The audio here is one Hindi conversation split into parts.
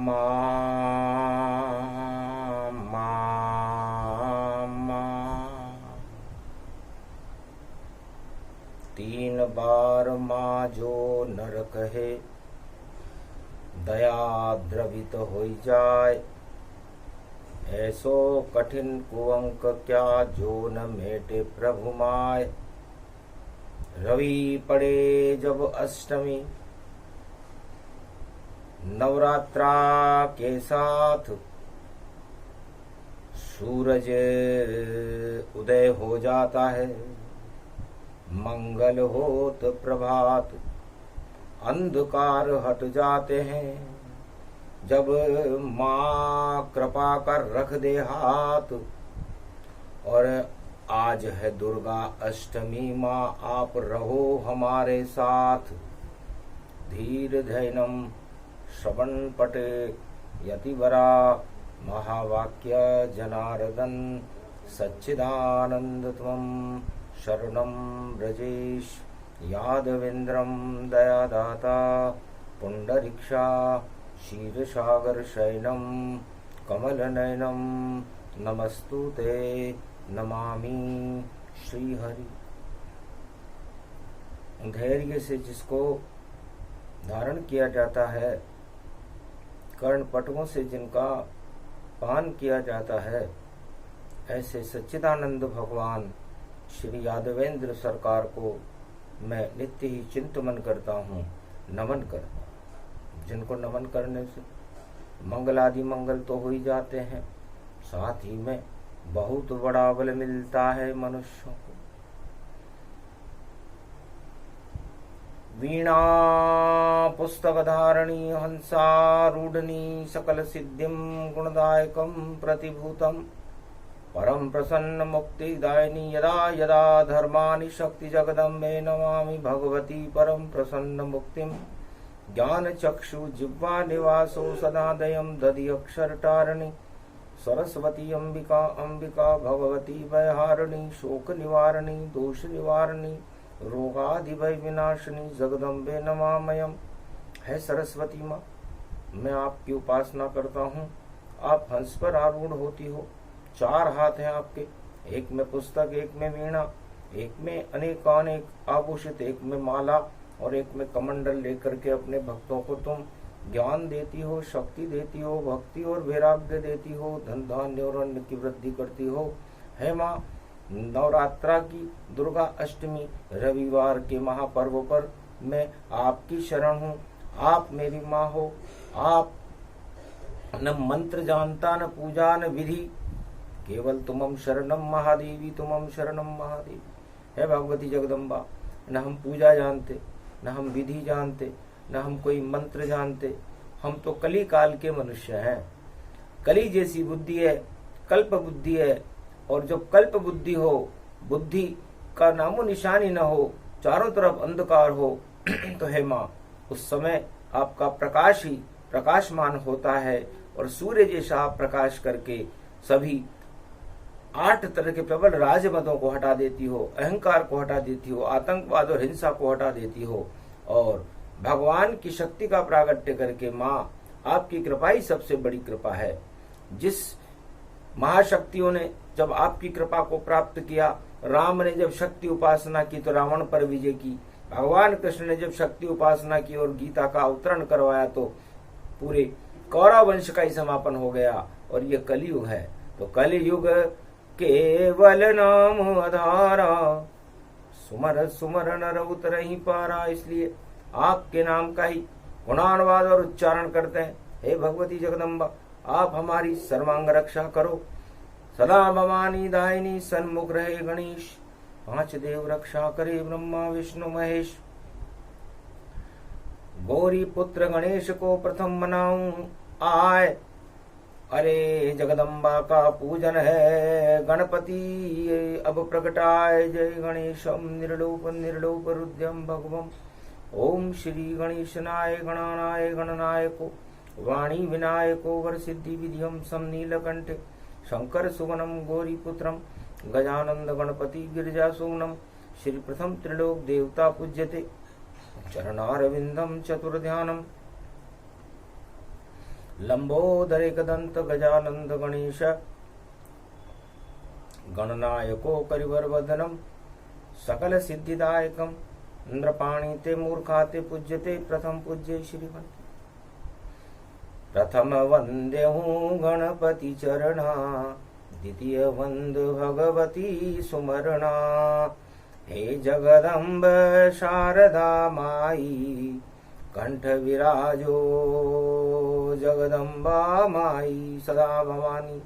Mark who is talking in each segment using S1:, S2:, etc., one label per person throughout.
S1: मा मा मा। 3 बार माँ जो नर कहे, दया द्रवित हो जाए। ऐसो कठिन कुअंक क्या जो न मेटे प्रभु माय। रवि पड़े जब अष्टमी, नवरात्रा के साथ सूरज उदय हो जाता है। मंगल होत प्रभात, अंधकार हट जाते हैं। जब माँ कृपा कर रख दे हाथ, और आज है दुर्गा अष्टमी माँ, आप रहो हमारे साथ। धीर धैनम श्रवण पटे यतिवरा, महावाक्य जनार्दन सच्चिदानंद त्वं शरणं ब्रजेश। यादवेन्द्रं दयादाता पुंडरीक्षा, क्षीरसागर शयनं कमलनयनं नमस्तुते नमामि श्रीहरि। धैर्य से जिसको धारण किया जाता है, कर्णपटुओं से जिनका पान किया जाता है, ऐसे सच्चिदानंद भगवान श्री यादवेंद्र सरकार को मैं नित्य ही चिंतन करता हूँ, नमन करता हूँ। जिनको नमन करने से मंगल आदि मंगल तो हो ही जाते हैं, साथ ही में बहुत बड़ा बल मिलता है मनुष्यों को। वीणा पुस्तक धारणी हंसारूढ़नी, सकल सिद्धिं गुणदायकं प्रतिभूतम्। परम प्रसन्न मुक्तिदायिनी, यदा यदा धर्मानि शक्ति जगदम्बे, नमामि भगवती परम प्रसन्न मुक्तिं। ज्ञान चक्षु जिह्वा निवासो सदा दयं दधि अक्षर टारिणी। सरस्वती अंबिका अंबिका भगवती भयहारिणी, शोक निवारिणी दोष निवारिणी, रोगादि भय विनाशिनी, जगदम्बे नमामयम्। है सरस्वती माँ, मैं आपकी उपासना करता हूँ। आप हंस पर आरूढ़ होती हो, 4 हाथ हैं आपके, एक में पुस्तक, एक में वीणा, एक में अनेकानेक आभूषित, एक में माला और एक में कमंडल लेकर के अपने भक्तों को तुम ज्ञान देती हो, शक्ति देती हो, भक्ति और वैराग्य देती हो, धन धान्य और अन्न की वृद्धि करती हो। है माँ, नवरात्रा की दुर्गा अष्टमी रविवार के महापर्व पर मैं आपकी शरण हूँ। आप मेरी माँ हो। आप न मंत्र जानता, न पूजा, न विधि, केवल तुमम शरणम महादेवी, तुमम शरणम महादेवी। है भगवती जगदम्बा, न हम पूजा जानते, न हम विधि जानते, न हम कोई मंत्र जानते। हम तो कली काल के मनुष्य हैं। कली जैसी बुद्धि है, कल्प बुद्धि है, और जब कल्प बुद्धि हो, बुद्धि का नामो निशानी न हो, चारों तरफ अंधकार हो, तो हे माँ, उस समय आपका प्रकाश ही प्रकाशमान होता है, और सूर्य जैसा आप प्रकाश करके सभी 8 तरह के प्रबल राजमदों को हटा देती हो, अहंकार को हटा देती हो, आतंकवाद और हिंसा को हटा देती हो, और भगवान की शक्ति का प्रागट्य करके माँ, आपकी कृपा ही सबसे बड़ी कृपा है। जिस महाशक्तियों ने जब आपकी कृपा को प्राप्त किया, राम ने जब शक्ति उपासना की तो रावण पर विजय की, भगवान कृष्ण ने जब शक्ति उपासना की और गीता का अवतरण करवाया तो पूरे कौरव वंश का ही समापन हो गया। और ये कलयुग है, तो कलयुग केवल नाम आधारा, सुमर सुमर नर उतरहि पारा। इसलिए आपके नाम का ही गुणानुवाद और उच्चारण करते हैं। हे भगवती जगदम्बा, आप हमारी सर्वांग रक्षा करो। सदा भवानी दायिनी सन्मुख रहे गणेश, 5 देव रक्षा करे ब्रह्मा विष्णु महेश। गौरी पुत्र गणेश को प्रथम मनाऊं आए, अरे जगदम्बा का पूजन है गणपति अब प्रकटाय। जय गणेशम निर्लोप निर्लोप रुद्रम भगवम। ओम श्री गणेशनाय गणानाय गणनायको, वाणी विनायको वर सिद्धि विधियम सम नीलकंठे। शंकर सुवनम गौरीपुत्रम, गजानंद गणपति गिरिजा सुवनम। श्री प्रथम त्रिलोक देवता पूज्यते, चरणारविंदम चतुर्ध्यानम। लंबोदर एकदंत गजानंद गणेश गणनायको करिवर वदनम सकल सिद्धिदायकम नृपाणी ते मूर्खाते पूज्यते प्रथम पूज्य श्रीमंत प्रथम वंदे हूँ गणपति चरणा द्वितीय वंद भगवती सुमरणा हे जगदम्ब शारदा माई कंठ विराजो जगदम्बा माई सदा भवानी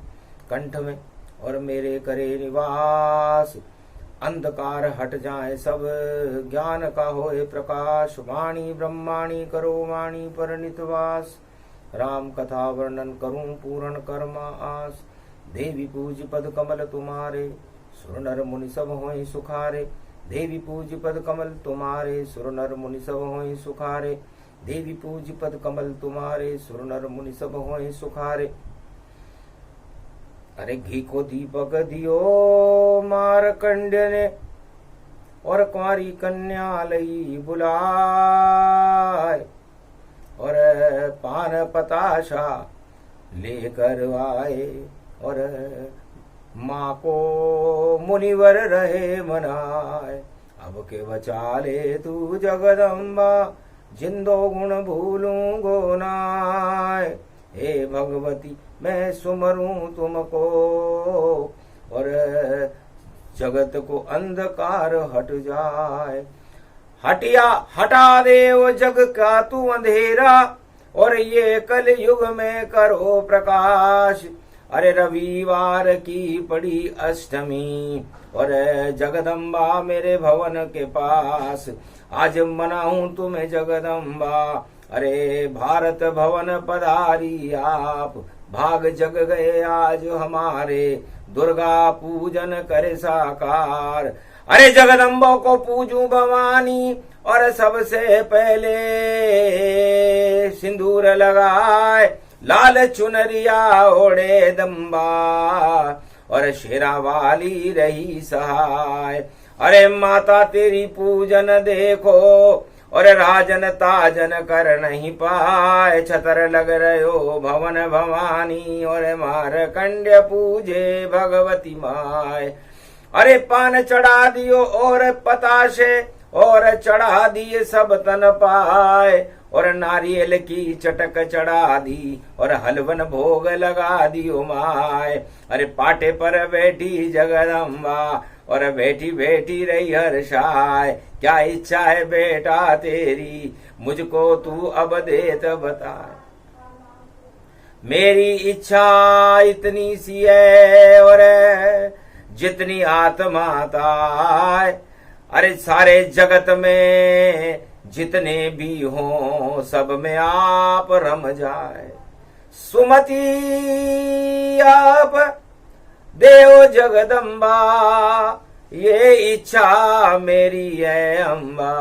S1: कंठ में और मेरे करे निवास अंधकार हट जाए सब ज्ञान का होए प्रकाश वाणी ब्रह्माणी करो वाणी पर नितवास राम कथा वर्णन करूं पूर्ण कर्मा आस देवी पूज पद कमल तुम्हारे सुर नर मुनि सब होए सुखारे देवी पूज पद कमल तुम्हारे सुर नर मुनि सब होए सुखारे देवी पूज पद कमल तुम्हारे सुर नर मुनि सब होए सुखारे अरे घी को दीपक दियो मारकंड्य ने और कुंवारी कन्या लई बुलाए और पान पताशा लेकर आए और माँ को मुनिवर रहे मनाए अब के बचा ले तू जगदम्बा जिंदो गुण भूलूं गो नाय हे भगवती मैं सुमरूं तुमको और जगत को अंधकार हट जाए हटा दे वो जग का तू अंधेरा और ये कल युग में करो प्रकाश अरे रविवार की पड़ी अष्टमी और जगदम्बा मेरे भवन के पास आज मनाऊं तुम्हें जगदम्बा अरे भारत भवन पधारी आप भाग जग गए आज हमारे दुर्गा पूजन करे साकार अरे जगदम्बा को पूजूं भवानी और सबसे पहले सिंदूर लगाए लाल चुनरिया ओढ़े दम्बा और शेरा वाली रही सहाय अरे माता तेरी पूजन देखो और राजन ताजन कर नहीं पाए छतर लग रहो भवन भवानी और मारकंड्य पूजे भगवती माय अरे पान चढ़ा दियो और पताशे और चढ़ा दिए सब तन पाए और नारियल की चटक चढ़ा दी और हलवन भोग लगा दियो माय अरे पाटे पर बैठी जगदम्बा और बैठी बैठी रही हर्षाय क्या इच्छा है बेटा तेरी मुझको तू अब देत बता मेरी इच्छा इतनी सी है और जितनी आत्मा ताय अरे सारे जगत में जितने भी हों सब में आप रम जाए सुमति आप देव जगदम्बा ये इच्छा मेरी है अम्बा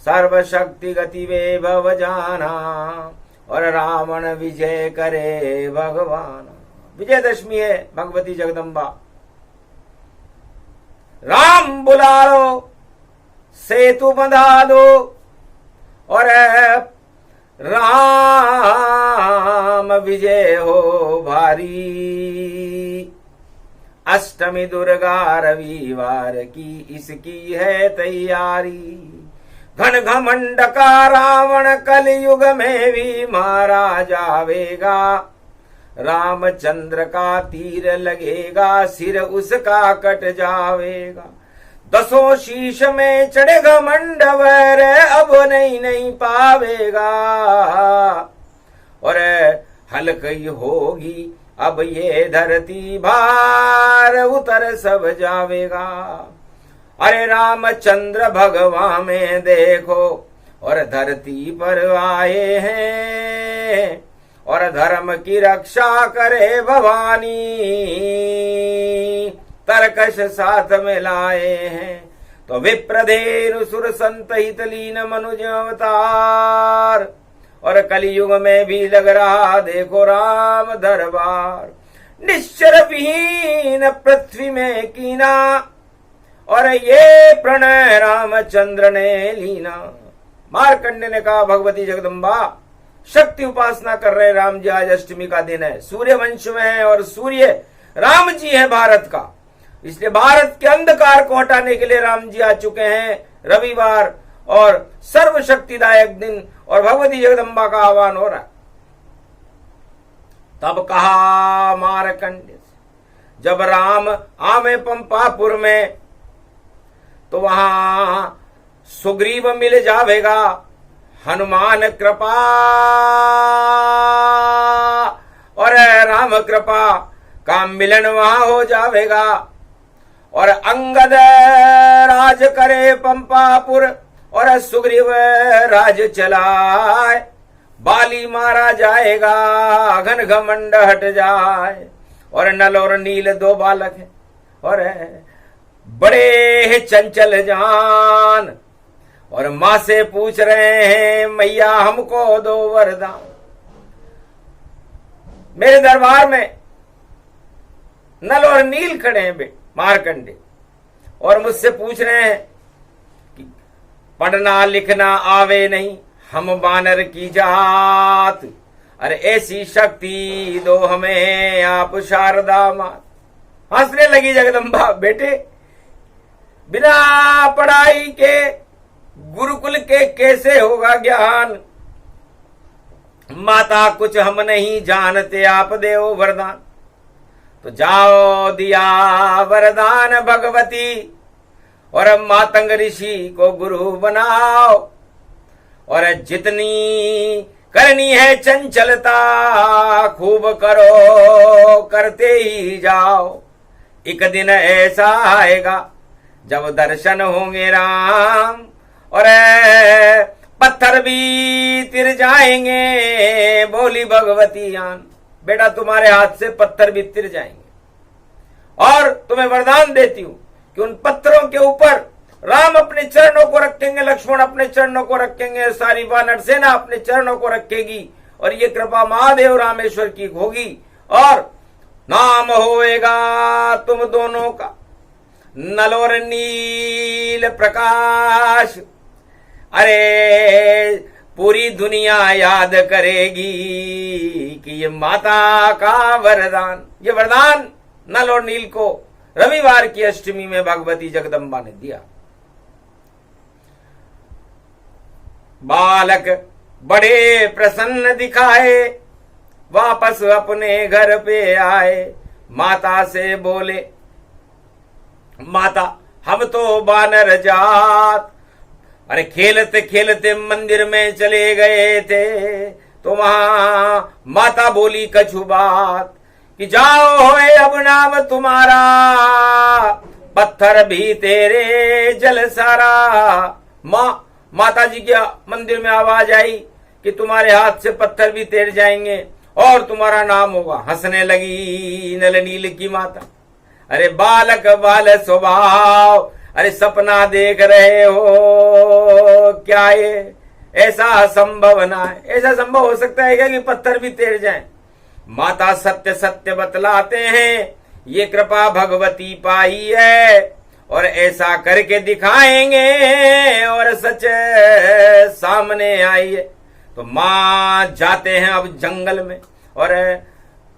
S1: सर्वशक्ति गति वे भव जाना और रावण विजय करे भगवान विजयदशमी है भगवती जगदम्बा राम बुला लो सेतु बंधा दो और राम विजय हो भारी अष्टमी दुर्गा रविवार की इसकी है तैयारी घन घमंड का रावण कलयुग में भी मारा जावेगा रामचंद्र का तीर लगेगा सिर उसका कट जावेगा दसों शीश में चढ़े घमंड वैर अब नहीं पावेगा और हल्की होगी अब ये धरती भार उतर सब जावेगा अरे रामचंद्र भगवान में देखो और धरती पर आए हैं और धर्म की रक्षा करे भवानी तरकश साथ में लाए हैं तो विप्रधेनु सुर संत हित लीन मनुज अवतार और कलयुग में भी लग रहा देखो राम दरबार निश्चर विहीन पृथ्वी में कीना और ये प्रणय रामचंद्र ने लीना मार्कंडेय ने कहा भगवती जगदम्बा शक्ति उपासना कर रहे राम जी। आज अष्टमी का दिन है, सूर्य वंश में है और सूर्य राम जी है भारत का, इसलिए भारत के अंधकार को हटाने के लिए राम जी आ चुके हैं रविवार और सर्वशक्तिदायक दिन, और भगवती जगदम्बा का आह्वान हो रहा है। तब कहा मारकंडे, जब राम आमे पंपापुर में तो वहां सुग्रीव मिल जावेगा, हनुमान कृपा और राम कृपा का मिलन वहां हो जावेगा। और अंगद राज करे पंपापुर और सुग्रीव राज चलाए, बाली मारा जाएगा घन घमंड हट जाए। और नल और नील दो बालक हैं और बड़े चंचल जान, और मां से पूछ रहे हैं मैया हमको दो वरदान। मेरे दरबार में नल और नील खड़े हैं बेटे मारकंडे, और मुझसे पूछ रहे हैं कि पढ़ना लिखना आवे नहीं, हम बानर की जात, अरे ऐसी शक्ति दो हमें आप शारदा मात। हंसने लगी जगदम्बा, बेटे बिना पढ़ाई के गुरुकुल के कैसे होगा ज्ञान, माता कुछ हम नहीं जानते, आप देव वरदान। तो जाओ दिया वरदान भगवती, और मातंग ऋषि को गुरु बनाओ, और जितनी करनी है चंचलता खूब करो, करते ही जाओ। एक दिन ऐसा आएगा जब दर्शन होंगे राम, और पत्थर भी तिर जाएंगे, बोली भगवती आन। बेटा तुम्हारे हाथ से पत्थर भी तिर जाएंगे, और तुम्हें वरदान देती हूं कि उन पत्थरों के ऊपर राम अपने चरणों को रखेंगे, लक्ष्मण अपने चरणों को रखेंगे, सारी वानर सेना अपने चरणों को रखेगी, और ये कृपा महादेव रामेश्वर की होगी, और नाम होएगा तुम दोनों का नल और नील प्रकाश। अरे पूरी दुनिया याद करेगी कि ये माता का वरदान, ये वरदान नल और नील को रविवार की अष्टमी में भगवती जगदम्बा ने दिया। बालक बड़े प्रसन्न दिखाए, वापस अपने घर पे आए, माता से बोले माता हम तो बानर जात, अरे खेलते खेलते मंदिर में चले गए थे, तो वहां माता बोली कछु बात कि जाओ होए अब नाम तुम्हारा, पत्थर भी तेरे जल सारा। माता जी के मंदिर में आवाज आई कि तुम्हारे हाथ से पत्थर भी तैर जाएंगे और तुम्हारा नाम होगा। हंसने लगी नल नील की माता, अरे बालक बाल स्वभाव, अरे सपना देख रहे हो क्या, ये ऐसा संभव ना है, ऐसा संभव हो सकता है क्या कि पत्थर भी तैर जाएं? माता सत्य सत्य बतलाते हैं, ये कृपा भगवती पाई है, और ऐसा करके दिखाएंगे और सच सामने आई है। तो मां जाते हैं अब जंगल में, और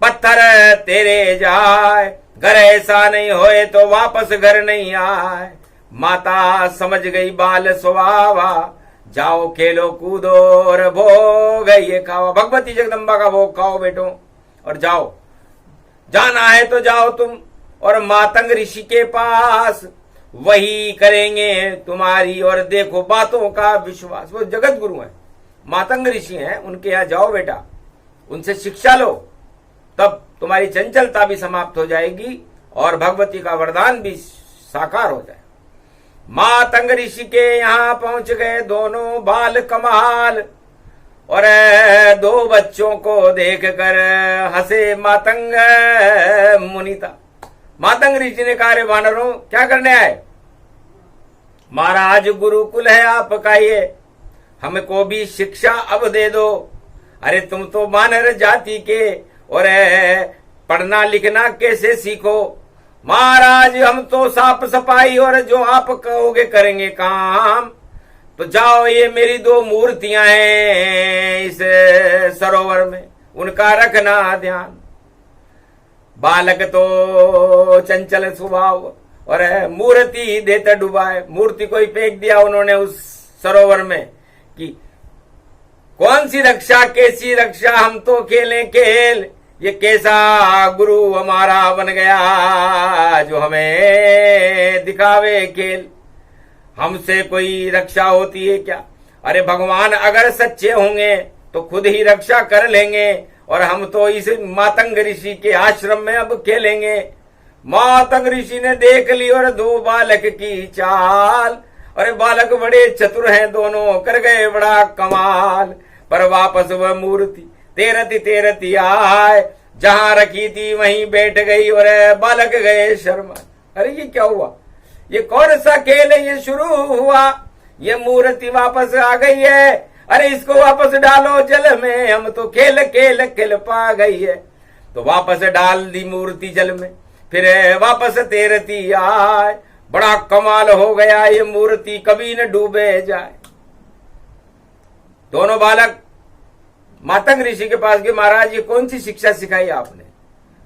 S1: पत्थर तेरे जाए, घर ऐसा नहीं होए तो वापस घर नहीं आए। माता समझ गई बाल स्वभावा, जाओ खेलो कूदो और भोग ये खाओ, भगवती जगदम्बा का भोग खाओ बेटो, और जाओ, जाना है तो जाओ तुम और मातंग ऋषि के पास, वही करेंगे तुम्हारी और देखो बातों का विश्वास। वो जगत गुरु हैं, मातंग ऋषि हैं, उनके यहाँ जाओ बेटा, उनसे शिक्षा लो, तब तुम्हारी चंचलता भी समाप्त हो जाएगी और भगवती का वरदान भी साकार हो जाए। मातंग ऋषि के यहाँ पहुंच गए दोनों बाल कमाल, और दो बच्चों को देख कर हंसे मातंग मुनिता। मातंग ऋषि ने कहा, रे वानरों क्या करने आए? महाराज गुरुकुल है आपका, ये हमको भी शिक्षा अब दे दो। अरे तुम तो वानर जाति के, और पढ़ना लिखना कैसे सीखो? महाराज हम तो साफ सफाई और जो आप कहोगे करेंगे काम। तो तो जाओ, ये मेरी दो मूर्तियां हैं इस सरोवर में, उनका रखना ध्यान। बालक तो चंचल स्वभाव और मूर्ति देते डुबाए, मूर्ति को ही फेंक दिया उन्होंने उस सरोवर में कि कौन सी रक्षा, कैसी रक्षा, हम तो खेलें खेल, ये कैसा गुरु हमारा बन गया जो हमें दिखावे खेल, हमसे कोई रक्षा होती है क्या? अरे भगवान अगर सच्चे होंगे तो खुद ही रक्षा कर लेंगे, और हम तो इस मातंग ऋषि के आश्रम में अब खेलेंगे। मातंग ऋषि ने देख ली और दो बालक की चाल, अरे बालक बड़े चतुर हैं दोनों, कर गए बड़ा कमाल। पर वापस वह मूर्ति तेरती तेरती आए, जहां रखी थी वहीं बैठ गई और बालक गए शर्मा। अरे ये क्या हुआ, ये कौन सा खेल है ये शुरू हुआ? ये मूर्ति वापस आ गई है, अरे इसको वापस डालो जल में, हम तो खेल खेल खेल पा गई है। तो वापस डाल दी मूर्ति जल में, फिर वापस तैरती आए। बड़ा कमाल हो गया, ये मूर्ति कभी न डूबे जाए। दोनों बालक मातंग ऋषि के पास गए, महाराज ये कौन सी शिक्षा सिखाई आपने?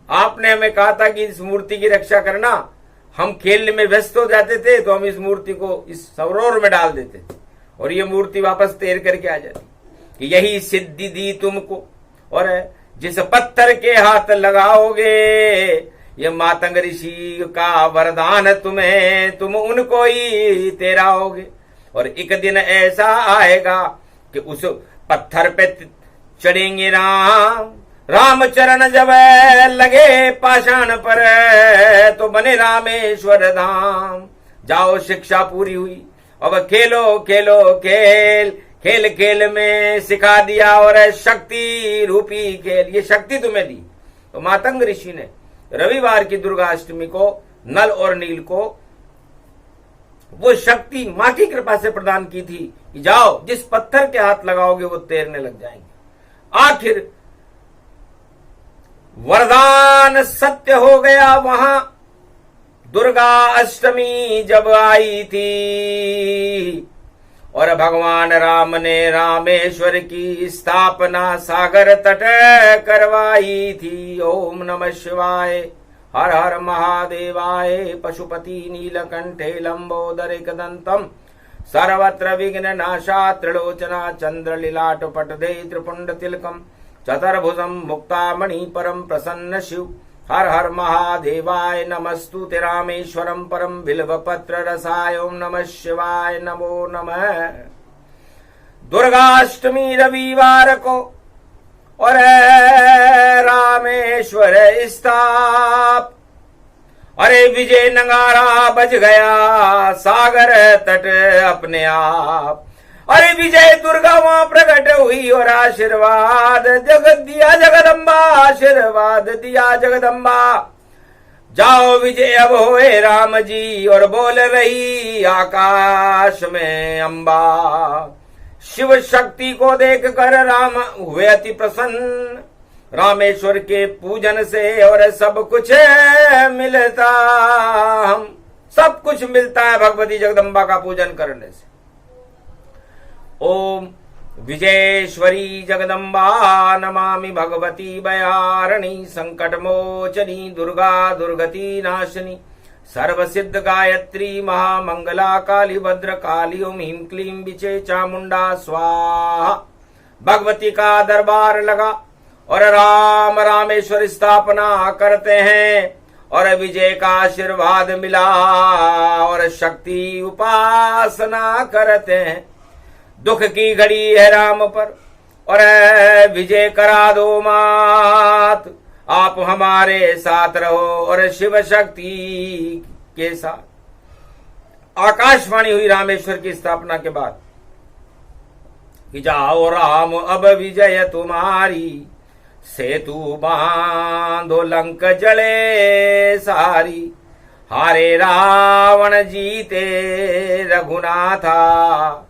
S1: आपने हमें कहा था कि इस मूर्ति की रक्षा करना, हम खेलने में व्यस्त हो जाते थे तो हम इस मूर्ति को इस सरोवर में डाल देते थे और ये मूर्ति वापस तैर करके आ जाती। कि यही सिद्धि दी तुमको, और जिस पत्थर के हाथ लगाओगे ये मातंग ऋषि का वरदान तुम्हें, तुम उनको ही तेराओगे। और एक दिन ऐसा आएगा कि उस पत्थर पे चढ़ेंगे राम, रामचरण जब लगे पाषाण पर तो बने रामेश्वर धाम। जाओ, शिक्षा पूरी हुई, अब खेलो खेलो खेल, खेल खेल में सिखा दिया और शक्ति रूपी खेल, ये शक्ति तुम्हें दी। तो मातंग ऋषि ने रविवार की दुर्गा अष्टमी को नल और नील को वो शक्ति मां की कृपा से प्रदान की थी कि जाओ, जिस पत्थर के हाथ लगाओगे वो तैरने लग जाएंगे। आखिर वरदान सत्य हो गया। वहां दुर्गा अष्टमी जब आई थी और भगवान राम ने रामेश्वर की स्थापना सागर तट करवाई थी। ओम नमः शिवाय, हर हर महादेवाय, पशुपति नीलकंठे लंबोदर कदंतम, सर्वत्र विघ्न नाशा त्रिलोचना चंद्र लीलाट पटदे त्रिपुंड तिलकम, चतुर्भुजम मुक्तामणि परम प्रसन्न शिव। हर हर महादेवाय, नमस्तुते रामेश्वरम परम बिल्वपत्र रसाय। ओम नमः शिवाय, नमो नमः। दुर्गाष्टमी रविवार को और रामेश्वर स्थाप, अरे विजय नगारा बज गया सागर तट अपने आप। अरे विजय दुर्गा वहां प्रकट हुई और आशीर्वाद जगत दिया जगदम्बा, आशीर्वाद दिया जगदम्बा। जाओ विजय अब होए राम जी, और बोल रही आकाश में अम्बा। शिव शक्ति को देख कर राम हुए अति प्रसन्न, रामेश्वर के पूजन से और सब कुछ मिलता, हम सब कुछ मिलता है भगवती जगदम्बा का पूजन करने से। ओम विजयेश्वरी जगदम्बा नमामि भगवती भयारिणी, संकट मोचनी दुर्गा दुर्गति नाशिनी, सर्व सिद्ध गायत्री महामंगला काली भद्र काली। ओम ह्रीं क्लीं विचे चामुंडा स्वाहा। भगवती का दरबार लगा और राम रामेश्वर स्थापना करते हैं और विजय का आशीर्वाद मिला और शक्ति उपासना करते हैं। दुख की घड़ी है राम पर और विजय करा दो मात, आप हमारे साथ रहो और शिव शक्ति के साथ। आकाशवाणी हुई रामेश्वर की स्थापना के बाद कि जाओ राम अब विजय तुम्हारी, सेतु बांधो लंक जले सारी, हारे रावण जीते रघुनाथा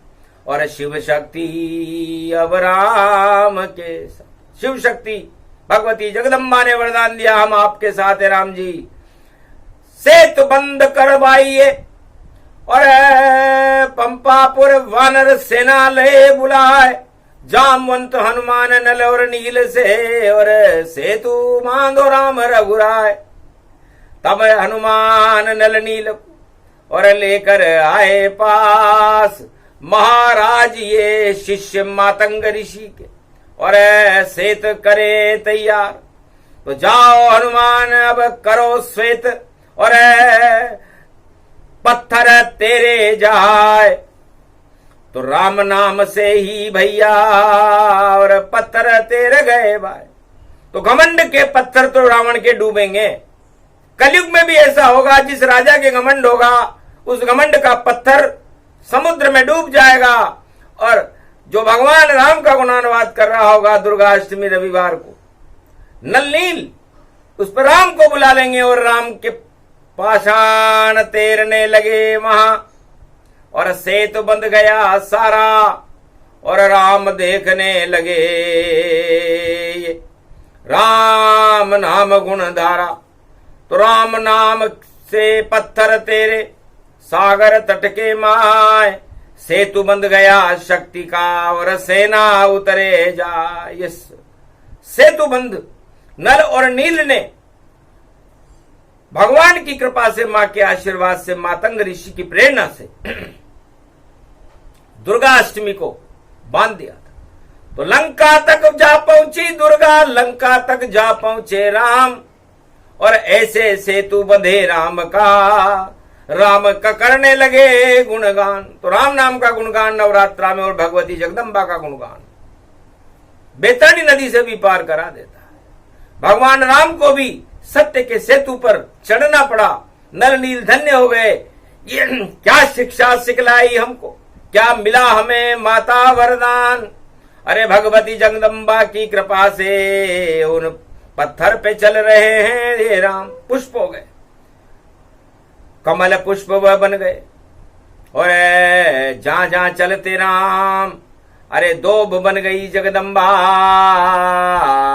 S1: और शिव शक्ति अब राम के साथ। शिव शक्ति भगवती जगदम्बा ने वरदान दिया, हम आपके साथ है राम जी। सेतु बंद करवाइए और पंपापुर वानर सेना ले बुलाए, जामवंत हनुमान नल और नील से, और सेतु बांधो राम रघुराय। तब हनुमान नल नील और लेकर आए पास, महाराज ये शिष्य मातंग ऋषि के, और सेत करे तैयार। तो जाओ हनुमान अब करो श्वेत, और पत्थर तेरे जाए। तो राम नाम से ही भैया और पत्थर तेरे गए भाई। तो घमंड के पत्थर तो रावण के डूबेंगे। कलयुग में भी ऐसा होगा, जिस राजा के घमंड होगा उस घमंड का पत्थर समुद्र में डूब जाएगा। और जो भगवान राम का गुणानुवाद कर रहा होगा दुर्गा अष्टमी रविवार को, नल नील उस पर राम को बुला लेंगे, और राम के पाषाण तैरने लगे वहां, और सेतु बंध गया सारा, और राम देखने लगे राम नाम गुण धारा। तो राम नाम से पत्थर तेरे सागर तट के माए, सेतु बंध गया शक्ति का, और सेना उतरे जा। यस, सेतु बंध नल और नील ने भगवान की कृपा से, मां के आशीर्वाद से, मातंग ऋषि की प्रेरणा से दुर्गा अष्टमी को बांध दिया था। तो लंका तक जा पहुंची दुर्गा, लंका तक जा पहुंचे राम, और ऐसे सेतु बंधे राम का, राम का करने लगे गुणगान। तो राम नाम का गुणगान नवरात्रा में, और भगवती जगदम्बा का गुणगान बैतरणी नदी से भी पार करा देता है। भगवान राम को भी सत्य के सेतु पर चढ़ना पड़ा। नल नील धन्य हो गए। ये क्या शिक्षा सिखलाई हमको, क्या मिला हमें माता वरदान। अरे भगवती जगदम्बा की कृपा से उन पत्थर पे चल रहे हैं ये राम, पुष्प हो गए, कमल पुष्प वह बन गए। और जहां जहां चलते राम, अरे दोब बन गई जगदम्बा,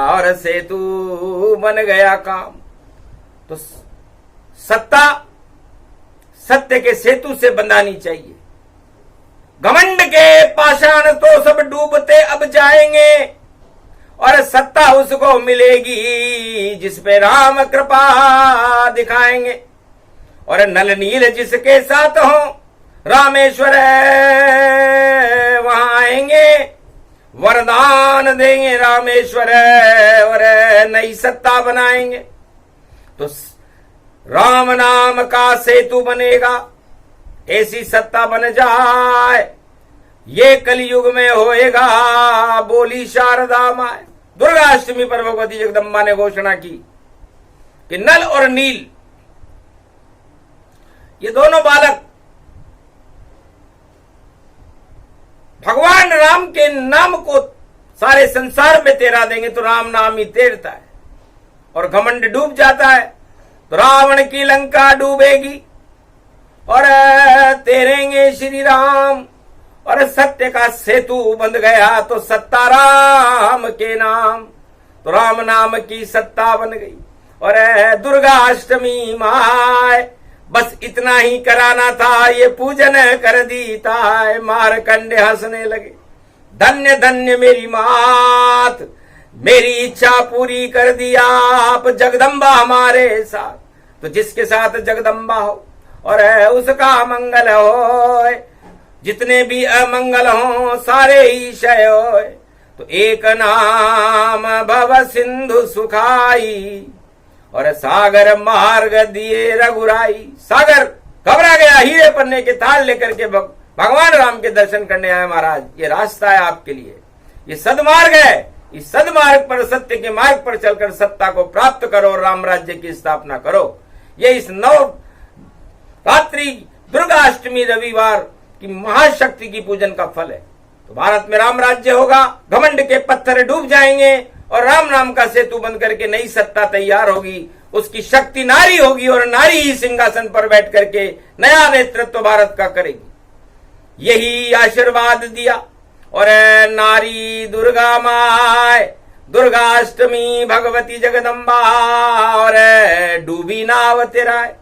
S1: और सेतु बन गया काम। तो सत्ता सत्य के सेतु से बंधानी चाहिए। घमंड के पाषाण तो सब डूबते अब जाएंगे, और सत्ता उसको मिलेगी जिस पे राम कृपा दिखाएंगे। और नल नील जिसके साथ हो रामेश्वर वहां आएंगे, वरदान देंगे रामेश्वर, और नई सत्ता बनाएंगे। तो राम नाम का सेतु बनेगा, ऐसी सत्ता बन जाए, ये कलयुग में होएगा, बोली शारदा माए। दुर्गा अष्टमी पर भगवती जगदम्बा ने घोषणा की कि नल और नील ये दोनों बालक भगवान राम के नाम को सारे संसार में तेरा देंगे। तो राम नाम ही तैरता है, और घमंड डूब जाता है तो रावण की लंका डूबेगी, और तैरेंगे श्री राम। और सत्य का सेतु बंध गया तो सत्ता राम के नाम, तो राम नाम की सत्ता बन गई। और दुर्गा अष्टमी माय, बस इतना ही कराना था, ये पूजन कर दीता है। मारकंडे हंसने लगे, धन्य धन्य मेरी मात, मेरी इच्छा पूरी कर दिया आप जगदम्बा हमारे साथ। तो जिसके साथ जगदम्बा हो और उसका मंगल हो, जितने भी अमंगल हो सारे ही क्षय हो। तो एक नाम भव सिंधु सुखाई, और सागर मार्ग दिए रघुराई। सागर घबरा गया, हीरे पन्ने के थाल लेकर के भगवान राम के दर्शन करने आए। महाराज ये रास्ता है आपके लिए, ये सदमार्ग है, इस सदमार्ग पर, सत्य के मार्ग पर चलकर सत्ता को प्राप्त करो, राम राज्य की स्थापना करो। ये इस नवरात्रि दुर्गा अष्टमी रविवार की महाशक्ति की पूजन का फल है। तो भारत में राम राज्य होगा, घमंड के पत्थर डूब जाएंगे, और राम नाम का सेतु बन करके नई सत्ता तैयार होगी। उसकी शक्ति नारी होगी, और नारी ही सिंहासन पर बैठ करके नया नेतृत्व भारत का करेगी। यही आशीर्वाद दिया। और नारी दुर्गा माय, दुर्गा अष्टमी भगवती जगदम्बा, और डूबी नाव तेरा है।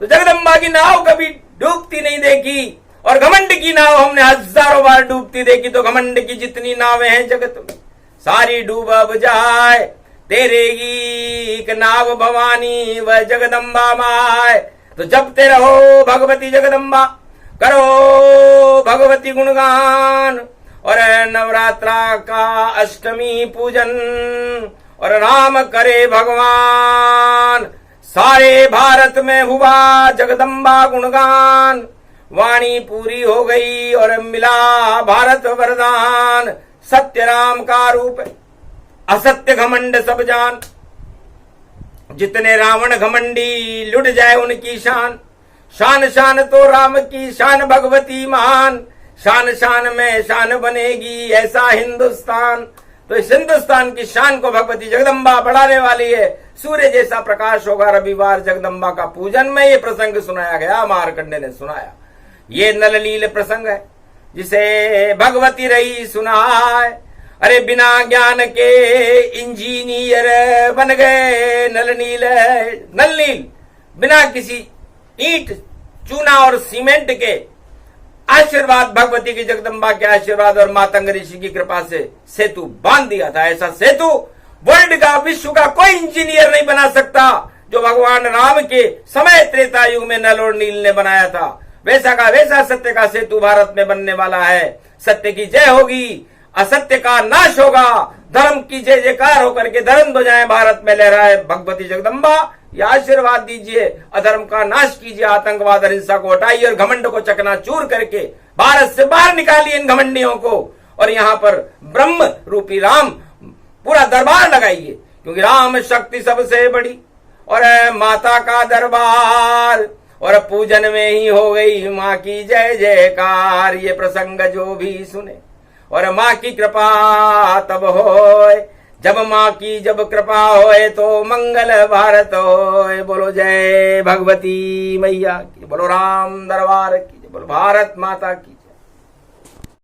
S1: तो जगदम्बा की नाव कभी डूबती नहीं देखी, और घमंड की नाव हमने हजारों बार डूबती देखी। तो घमंड की जितनी नावें हैं जगत में सारी डूब अब जाए, तेरे गीत नाव भवानी वह जगदम्बा माए। तो जपते रहो भगवती जगदम्बा, करो भगवती गुणगान, और नवरात्रा का अष्टमी पूजन, और राम करे भगवान। सारे भारत में हुआ जगदम्बा गुणगान, वाणी पूरी हो गई और मिला भारत वरदान। सत्य राम का रूप असत्य घमंड सब जान, जितने रावण घमंडी लुट जाए उनकी शान। शान शान तो राम की शान भगवती महान, शान शान में शान बनेगी ऐसा हिंदुस्तान। तो इस हिंदुस्तान की शान को भगवती जगदम्बा बढ़ाने वाली है। सूर्य जैसा प्रकाश होगा रविवार जगदम्बा का पूजन में। ये प्रसंग सुनाया गया, मारकंडे ने सुनाया। ये नललील प्रसंग है जिसे भगवती रही सुनाए। अरे बिना ज्ञान के इंजीनियर बन गए नलनील, बिना किसी ईंट चूना और सीमेंट के आशीर्वाद, भगवती की जगदम्बा के आशीर्वाद और मातंग ऋषि की कृपा से सेतु बांध दिया था। ऐसा सेतु वर्ल्ड का, विश्व का कोई इंजीनियर नहीं बना सकता जो भगवान राम के समय त्रेता युग में नल और नील ने बनाया था। वैसा का वैसा सत्य का सेतु भारत में बनने वाला है। सत्य की जय होगी, असत्य का नाश होगा, धर्म की जय जयकार होकर के धर्म ध्वजाएं भारत में लहराए। भगवती जगदम्बा ये आशीर्वाद दीजिए, अधर्म का नाश कीजिए, आतंकवाद और हिंसा को हटाइए और घमंड को चकनाचूर करके भारत से बाहर निकालिए इन घमंडियों को। और यहाँ पर ब्रह्म रूपी राम पूरा दरबार लगाइए, क्योंकि राम शक्ति सबसे बड़ी और माता का दरबार, और पूजन में ही हो गई माँ की जय जयकार। ये प्रसंग जो भी सुने और माँ की कृपा तब होए, जब माँ की जब कृपा होए तो मंगल भारत होए। बोलो जय भगवती मैया की, बोलो राम दरबार की, बोलो भारत माता की।